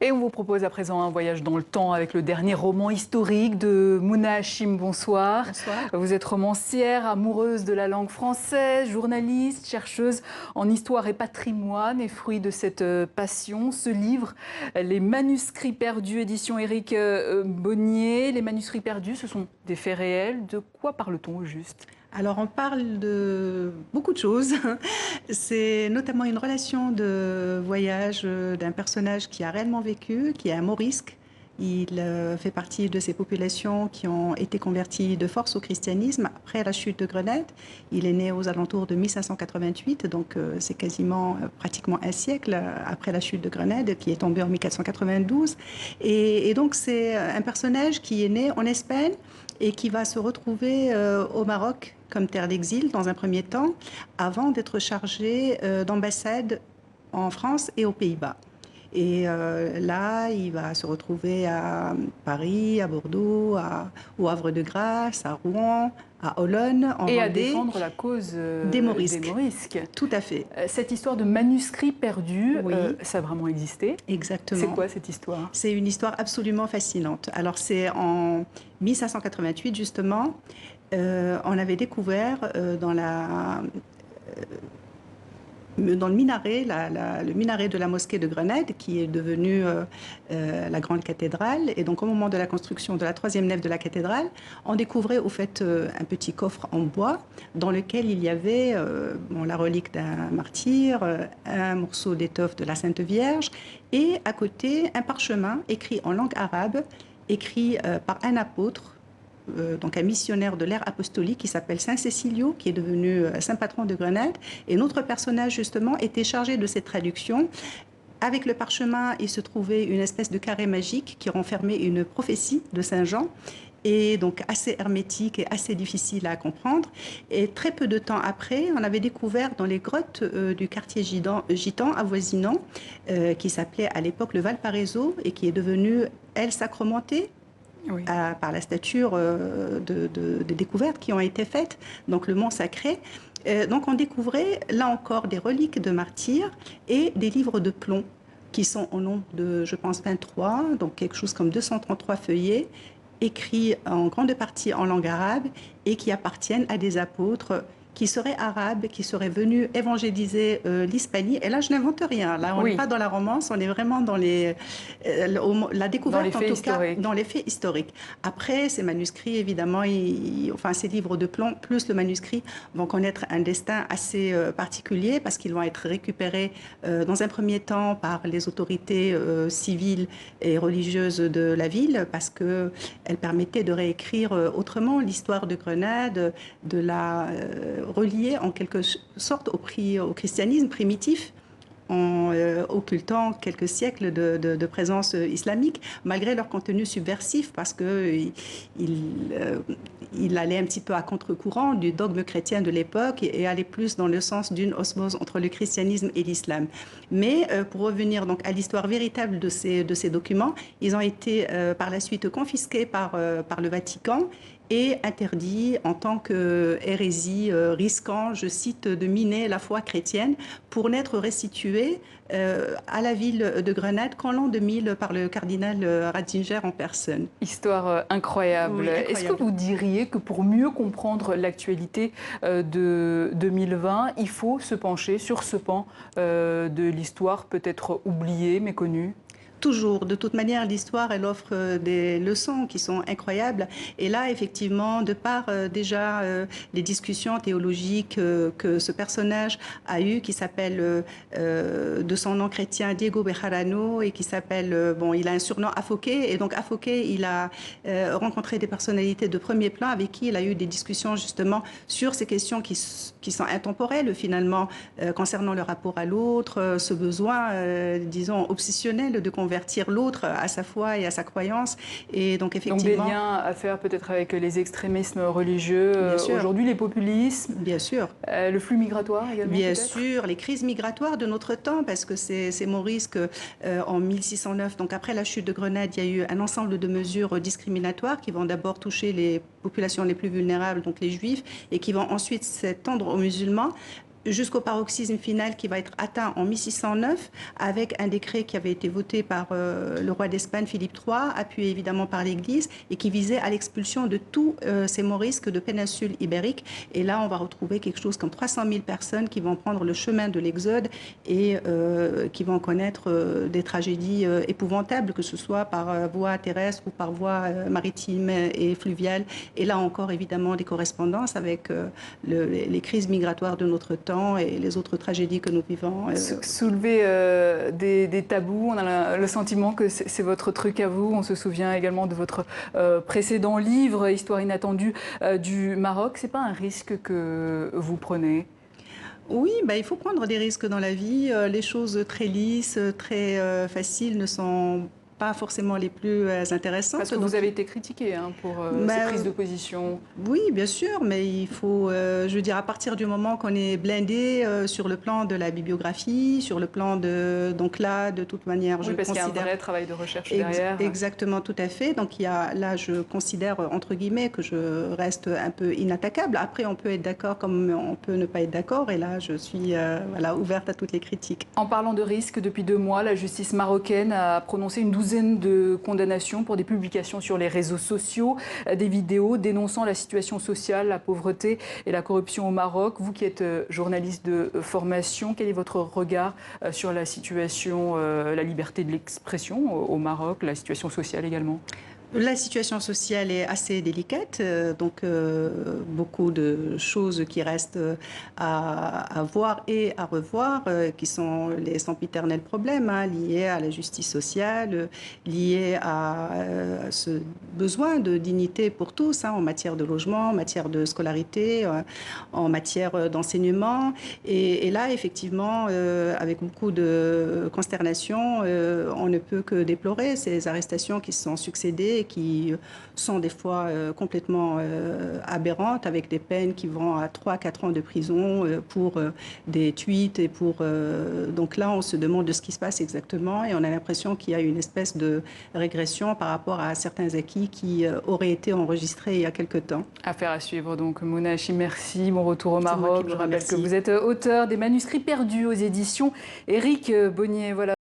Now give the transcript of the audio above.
Et on vous propose à présent un voyage dans le temps avec le dernier roman historique de Mouna Hachim. Bonsoir. Bonsoir. Vous êtes romancière, amoureuse de la langue française, journaliste, chercheuse en histoire et patrimoine. Et fruit de cette passion, ce livre, Les manuscrits perdus, édition Éric Bonnier. Les manuscrits perdus, ce sont des faits réels. De quoi parle-t-on au juste ? Alors on parle de beaucoup de choses. C'est notamment une relation de voyage d'un personnage qui a réellement vécu, qui est un Morisque. Il fait partie de ces populations qui ont été converties de force au christianisme après la chute de Grenade. Il est né aux alentours de 1588, donc c'est quasiment pratiquement un siècle après la chute de Grenade, qui est tombée en 1492. Et donc c'est un personnage qui est né en Espagne et qui va se retrouver au Maroc comme terre d'exil dans un premier temps, avant d'être chargé d'ambassade en France et aux Pays-Bas. Et là, il va se retrouver à Paris, à Bordeaux, au Havre-de-Grâce, à Rouen, à Olonne, en et Vendée. à défendre la cause des Morisques. Tout à fait. Cette histoire de manuscrits perdus, oui. Ça a vraiment existé? Exactement. C'est quoi cette histoire? C'est une histoire absolument fascinante. Alors c'est en 1588 justement, on avait découvert dans le minaret, le minaret de la mosquée de Grenade, qui est devenu la grande cathédrale. Et donc, au moment de la construction de la troisième nef de la cathédrale, on découvrait au fait un petit coffre en bois dans lequel il y avait la relique d'un martyr, un morceau d'étoffe de la Sainte Vierge et à côté un parchemin écrit en langue arabe, écrit par un apôtre, donc un missionnaire de l'ère apostolique qui s'appelle Saint Cécilio, qui est devenu saint patron de Grenade. Et notre personnage, justement, était chargé de cette traduction. Avec le parchemin, il se trouvait une espèce de carré magique qui renfermait une prophétie de Saint Jean, et donc assez hermétique et assez difficile à comprendre. Et très peu de temps après, on avait découvert dans les grottes du quartier gitan avoisinant, qui s'appelait à l'époque le Valparaiso, et qui est devenu El Sacromonte, oui. Par la stature de découvertes qui ont été faites, donc le mont sacré. Donc on découvrait là encore des reliques de martyrs et des livres de plomb qui sont au nombre de, je pense, 23, donc quelque chose comme 233 feuillets, écrits en grande partie en langue arabe et qui appartiennent à des apôtres qui seraient arabes, qui seraient venus évangéliser l'Hispanie. Et là, je n'invente rien. Là, on n'est pas dans la romance, on est vraiment dans la découverte, en tout cas, dans les faits historiques. Après, ces manuscrits, évidemment, ces livres de plomb, plus le manuscrit, vont connaître un destin assez particulier parce qu'ils vont être récupérés dans un premier temps par les autorités civiles et religieuses de la ville parce qu'elles permettaient de réécrire autrement l'histoire de Grenade, de la relié en quelque sorte au christianisme primitif, en occultant quelques siècles de présence islamique, malgré leur contenu subversif, parce qu'il allait un petit peu à contre-courant du dogme chrétien de l'époque et allait plus dans le sens d'une osmose entre le christianisme et l'islam. Mais pour revenir donc à l'histoire véritable de ces documents, ils ont été par la suite confisqués par le Vatican et interdit en tant qu'hérésie risquant, je cite, de miner la foi chrétienne pour n'être restitué à la ville de Grenade qu'en l'an 2000 par le cardinal Ratzinger en personne. Histoire incroyable. Oui, incroyable. Est-ce que vous diriez que pour mieux comprendre l'actualité de 2020, il faut se pencher sur ce pan de l'histoire peut-être oubliée, méconnue ? Toujours. De toute manière, l'histoire, elle offre des leçons qui sont incroyables. Et là, effectivement, de par déjà les discussions théologiques que ce personnage a eues, qui s'appelle de son nom chrétien Diego Bejarano, et qui s'appelle, il a un surnom Afoké. Et donc, Afoké, il a rencontré des personnalités de premier plan avec qui il a eu des discussions justement sur ces questions qui sont intemporelles, finalement, concernant le rapport à l'autre, ce besoin, disons, obsessionnel de convertir l'autre à sa foi et à sa croyance. Et donc, effectivement... Donc des liens à faire peut-être avec les extrémismes religieux, aujourd'hui les populismes. Bien sûr. Le flux migratoire également. Bien sûr, les crises migratoires de notre temps, parce que c'est Maurice en 1609, donc après la chute de Grenade, il y a eu un ensemble de mesures discriminatoires qui vont d'abord toucher les populations les plus vulnérables, donc les juifs, et qui vont ensuite s'étendre aux musulmans. jusqu'au paroxysme final qui va être atteint en 1609 avec un décret qui avait été voté par le roi d'Espagne Philippe III, appuyé évidemment par l'Église et qui visait à l'expulsion de tous ces morisques de péninsule ibérique. Et là, on va retrouver quelque chose comme 300 000 personnes qui vont prendre le chemin de l'Exode et qui vont connaître des tragédies épouvantables, que ce soit par voie terrestre ou par voie maritime et fluviale. Et là encore, évidemment, des correspondances avec les crises migratoires de notre temps et les autres tragédies que nous vivons. Soulever des tabous, on a le sentiment que c'est votre truc à vous. On se souvient également de votre précédent livre, Histoire inattendue du Maroc. C'est pas un risque que vous prenez? Oui, bah, il faut prendre des risques dans la vie. Les choses très lisses, très faciles ne sont pas forcément les plus intéressantes. Parce que vous avez été critiqué pour ces prises de position. Oui, bien sûr, mais il faut, je veux dire, à partir du moment qu'on est blindé sur le plan de la bibliographie, sur le plan de... Donc là, de toute manière, oui, je parce considère... qu'il y a un vrai travail de recherche derrière. Exactement, tout à fait. Donc il y a, là, je considère, entre guillemets, que je reste un peu inattaquable. Après, on peut être d'accord comme on peut ne pas être d'accord. Et là, je suis voilà, ouverte à toutes les critiques. En parlant de risques, depuis 2 mois, la justice marocaine a prononcé une douzaine de condamnations pour des publications sur les réseaux sociaux, des vidéos dénonçant la situation sociale, la pauvreté et la corruption au Maroc. Vous qui êtes journaliste de formation, quel est votre regard sur la situation, la liberté de l'expression au Maroc, la situation sociale également ? La situation sociale est assez délicate, donc beaucoup de choses qui restent à voir et à revoir, qui sont les sempiternels problèmes liés à la justice sociale, liés à ce besoin de dignité pour tous en matière de logement, en matière de scolarité, en matière d'enseignement. Et là, effectivement, avec beaucoup de consternation, on ne peut que déplorer ces arrestations qui se sont succédées et qui sont des fois complètement aberrantes, avec des peines qui vont à 3-4 ans de prison pour des tweets. Et pour, donc là, on se demande de ce qui se passe exactement et on a l'impression qu'il y a une espèce de régression par rapport à certains acquis qui auraient été enregistrés il y a quelque temps. Affaire à suivre donc. Mouna Hachim, merci. Bon retour au Maroc. Je rappelle remercie. que vous êtes auteur des manuscrits perdus aux éditions Éric Bonnier. Voilà.